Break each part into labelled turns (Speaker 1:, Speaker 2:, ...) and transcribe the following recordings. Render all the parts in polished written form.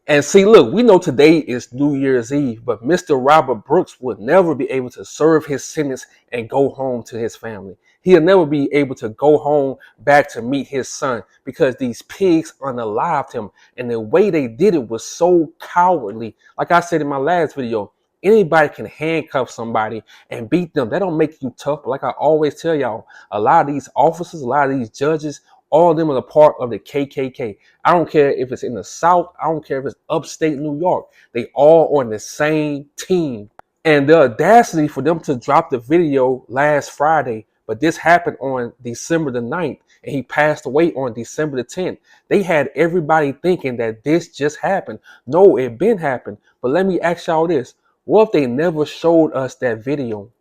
Speaker 1: And see, look, we know today is New Year's Eve, but Mr. Robert Brooks would never be able to serve his sentence and go home to his family. He'll never be able to go home back to meet his son because these pigs unalived him. And the way they did it was so cowardly. Like I said in my last video, anybody can handcuff somebody and beat them. That don't make you tough. But like I always tell y'all, a lot of these officers, a lot of these judges, all of them are a part of the KKK. I don't care if it's in the South. I don't care if it's upstate New York. They all on the same team. And the audacity for them to drop the video last Friday, but this happened on December the 9th, and he passed away on December the 10th. They had everybody thinking that this just happened. No, it been happened. But let me ask y'all this. What if they never showed us that video?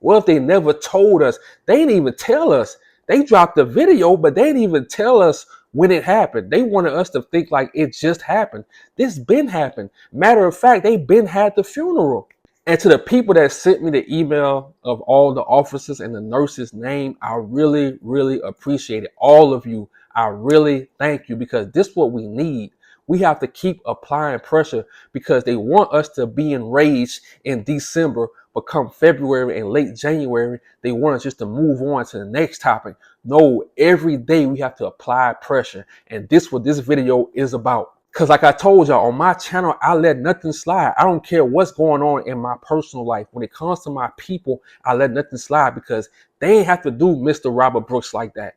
Speaker 1: What if they never told us? They didn't even tell us. They dropped the video, but they didn't even tell us when it happened. They wanted us to think like it just happened. This been happened. Matter of fact, they been had the funeral. And to the people that sent me the email of all the officers and the nurses' name, I really, really appreciate it. All of you, I really thank you because this is what we need. We have to keep applying pressure because they want us to be enraged in December, but come February and late January, they want us just to move on to the next topic. No, every day we have to apply pressure. And this is what this video is about. Because like I told y'all, on my channel, I let nothing slide. I don't care what's going on in my personal life. When it comes to my people, I let nothing slide because they ain't have to do Mr. Robert Brooks like that.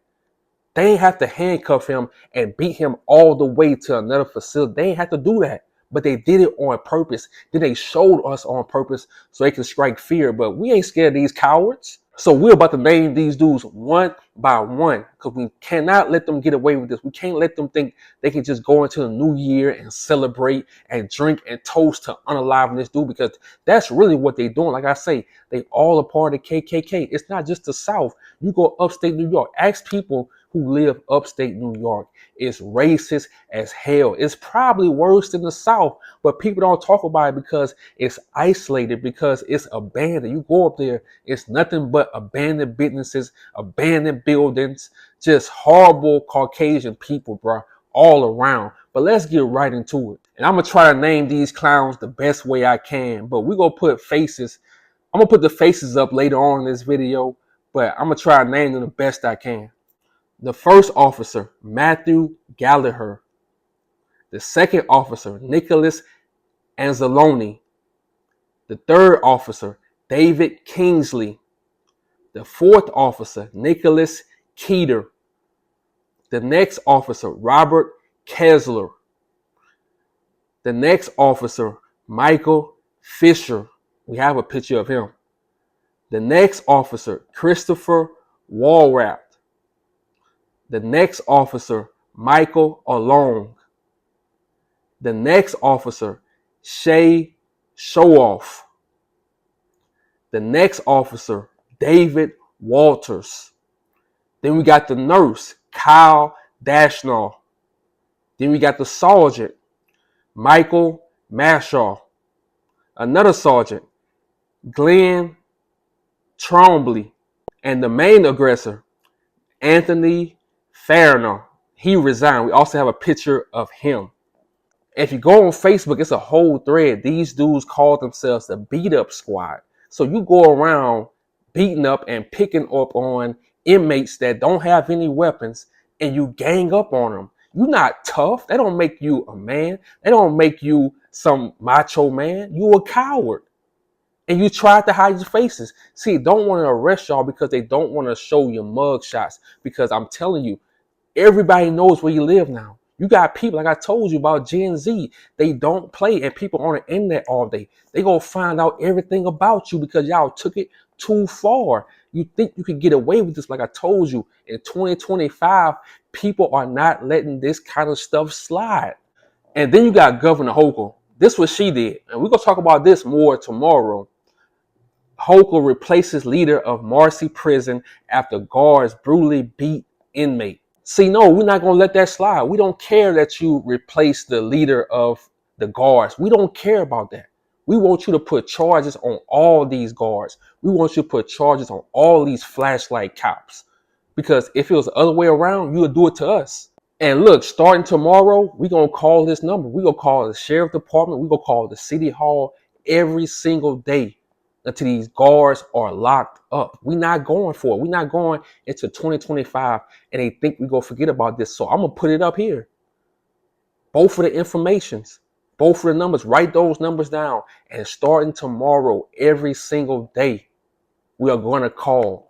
Speaker 1: They ain't have to handcuff him and beat him all the way to another facility. They ain't have to do that. But they did it on purpose. Then they showed us on purpose so they can strike fear. But we ain't scared of these cowards. So we're about to name these dudes one by one because we cannot let them get away with this. We can't let them think they can just go into the new year and celebrate and drink and toast to unaliving this dude because that's really what they're doing. Like I say, they all a part of KKK. It's not just the South. You go upstate New York. Ask people who live upstate New York. It's racist as hell. It's probably worse than the South, but people don't talk about it because it's isolated, because it's abandoned. You go up there, it's nothing but abandoned businesses, abandoned buildings, just horrible Caucasian people, bro, all around. But let's get right into it. And I'm going to try to name these clowns the best way I can, but we're going to put faces. I'm going to put the faces up later on in this video, but I'm going to try to name them the best I can. The first officer, Matthew Gallagher. The second officer, Nicholas Anzalone. The third officer, David Kingsley. The fourth officer, Nicholas Keeter. The next officer, Robert Kessler. The next officer, Michael Fisher. We have a picture of him. The next officer, Christopher Walrath. The next officer, Michael Along. The next officer, Shay Showoff. The next officer, David Walters. Then we got the nurse, Kyle Dashnall. Then we got the sergeant, Michael Mashaw. Another sergeant, Glenn Trombley. And the main aggressor, Anthony Farner. He resigned. We also have a picture of him. If you go on Facebook, it's a whole thread. These dudes call themselves the beat up squad. So you go around beating up and picking up on inmates that don't have any weapons and you gang up on them. You're not tough. That don't make you a man. They don't make you some macho man. You a coward. And you tried to hide your faces. See, don't want to arrest y'all because they don't want to show your mug shots. Because I'm telling you, everybody knows where you live now. You got people, like I told you about Gen Z, they don't play, and people on the internet all day. They gonna find out everything about you because y'all took it too far. You think you could get away with this? Like I told you, in 2025, people are not letting this kind of stuff slide. And then you got Governor Hochul. This is what she did, and we're gonna talk about this more tomorrow. Hochul replaces leader of Marcy prison after guards brutally beat inmate. See, no, we're not going to let that slide. We don't care that you replace the leader of the guards. We don't care about that. We want you to put charges on all these guards. We want you to put charges on all these flashlight cops. Because if it was the other way around, you would do it to us. And look, starting tomorrow, we're going to call this number. We're going to call the sheriff department. We're going to call the city hall every single day until these guards are locked up. We're not going for it. We're not going into 2025 and they think we're going to forget about this. So I'm going to put it up here. Both of the informations, both of the numbers, write those numbers down. And starting tomorrow, every single day, we are going to call.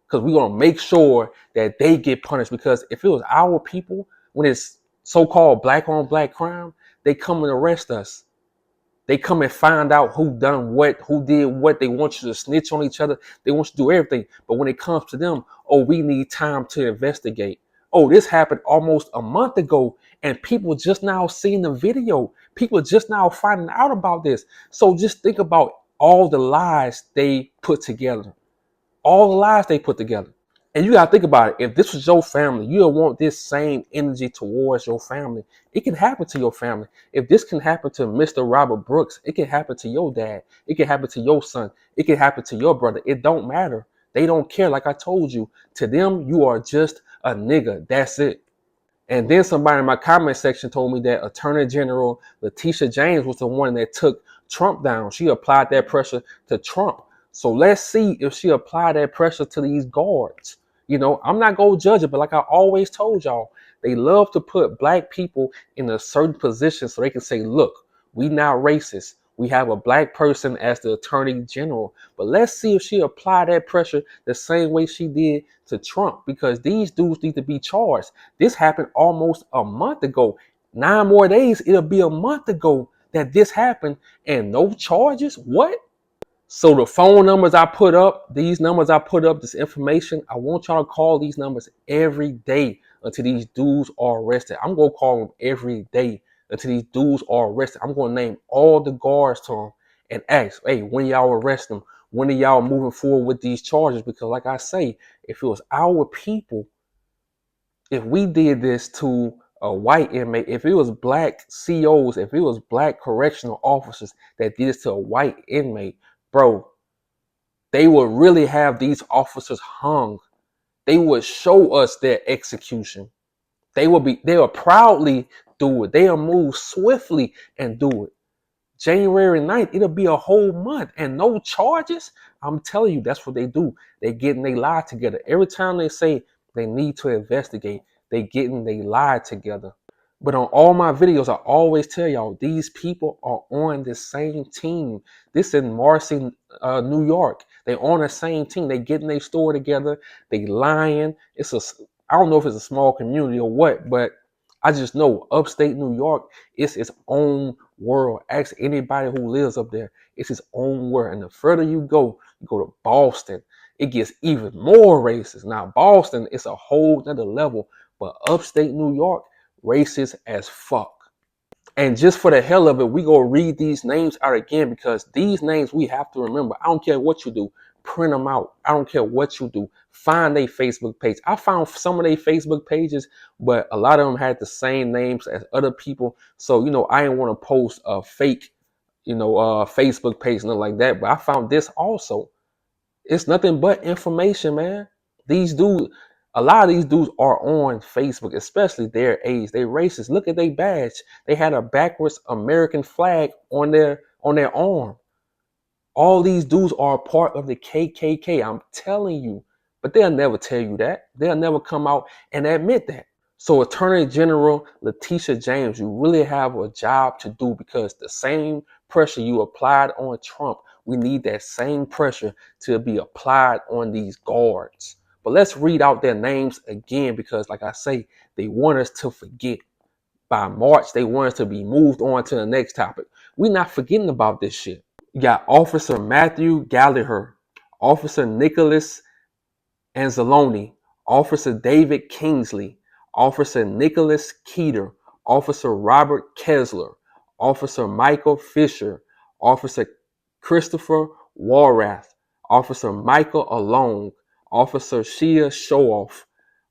Speaker 1: Because we're going to make sure that they get punished. Because if it was our people, when it's so-called black on black crime, they come and arrest us. They come and find out who done what, who did what. They want you to snitch on each other. They want you to do everything. But when it comes to them, oh, we need time to investigate. Oh, this happened almost a month ago and people just now seeing the video. People just now finding out about this. So just think about all the lies they put together. All the lies they put together. And you gotta think about it. If this was your family, you don't want this same energy towards your family. It can happen to your family. If this can happen to Mr. Robert Brooks, it can happen to your dad. It can happen to your son. It can happen to your brother. It don't matter. They don't care. Like I told you, to them, you are just a nigga. That's it. And then somebody in my comment section told me that Attorney General Letitia James was the one that took Trump down. She applied that pressure to Trump. So let's see if she applied that pressure to these guards. You know, I'm not going to judge it, but like I always told y'all, they love to put black people in a certain position so they can say, look, we not racist. We have a black person as the Attorney General. But let's see if she applied that pressure the same way she did to Trump, because these dudes need to be charged. This happened almost a month ago. 9 more days, it'll be a month ago that this happened and no charges? What? So the phone numbers I put up, these numbers I put up, this information, I want y'all to call these numbers every day until these dudes are arrested. I'm going to call them every day until these dudes are arrested. I'm going to name all the guards to them and ask, hey, when y'all arrest them? When are y'all moving forward with these charges? Because like I say, if it was our people, if we did this to a white inmate, if it was black COs, if it was black correctional officers that did this to a white inmate, bro, they would really have these officers hung. They would show us their execution. They will proudly do it. They'll move swiftly and do it. January 9th, it'll be a whole month and no charges. I'm telling you, that's what they do. They getting they lie together. Every time they say they need to investigate, they getting they lie together. But on all my videos, I always tell y'all, these people are on the same team. This in Marcy, New York. They on the same team. They getting their store together. They lying. I don't know if it's a small community or what, but I just know upstate New York, it's its own world. Ask anybody who lives up there. It's its own world. And the further you go to Boston, it gets even more racist. Now, Boston is a whole nother level, but upstate New York, racist as fuck. And just for the hell of it, we go read these names out again, because these names we have to remember. I don't care what you do. Print them out. I don't care what you do. Find their Facebook page. I found some of their Facebook pages, but a lot of them had the same names as other people. So, I didn't want to post a fake, Facebook page, nothing like that. But I found this also. It's nothing but information, man. These dudes, a lot of these dudes are on Facebook, especially their age. They racist. Look at their badge. They had a backwards American flag on their arm. All these dudes are a part of the KKK. I'm telling you. But they'll never tell you that. They'll never come out and admit that. So Attorney General Letitia James, you really have a job to do, because the same pressure you applied on Trump, we need that same pressure to be applied on these guards. But let's read out their names again, because like I say, they want us to forget. By March, they want us to be moved on to the next topic. We're not forgetting about this shit. You got Officer Matthew Gallagher, Officer Nicholas Anzalone, Officer David Kingsley, Officer Nicholas Keeter, Officer Robert Kessler, Officer Michael Fisher, Officer Christopher Warath, Officer Michael Alone, Officer Shia Showoff,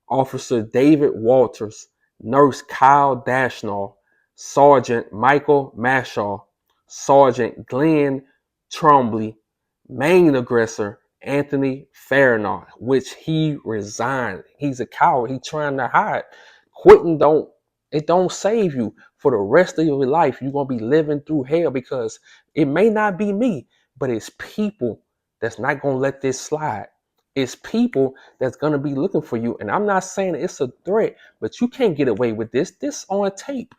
Speaker 1: Officer David Walters, Nurse Kyle Dashnaw, Sergeant Michael Mashaw, Sergeant Glenn Trombley, main aggressor Anthony Farinaw, which he resigned. He's a coward. He's trying to hide. Quitting don't save you. For the rest of your life, you're gonna be living through hell because it may not be me, but it's people that's not gonna let this slide. It's people that's gonna be looking for you. And I'm not saying it's a threat, but you can't get away with this. This on tape.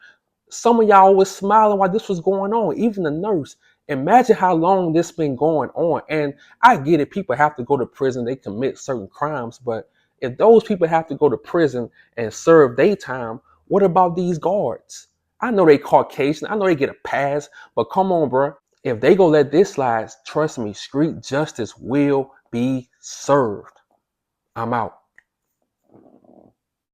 Speaker 1: Some of y'all was smiling while this was going on, even the nurse. Imagine how long this been going on. And I get it, people have to go to prison, they commit certain crimes, but if those people have to go to prison and serve their time, what about these guards? I know they Caucasian, I know they get a pass, but come on, bro. If they go let this slide, trust me, street justice will be served. I'm out.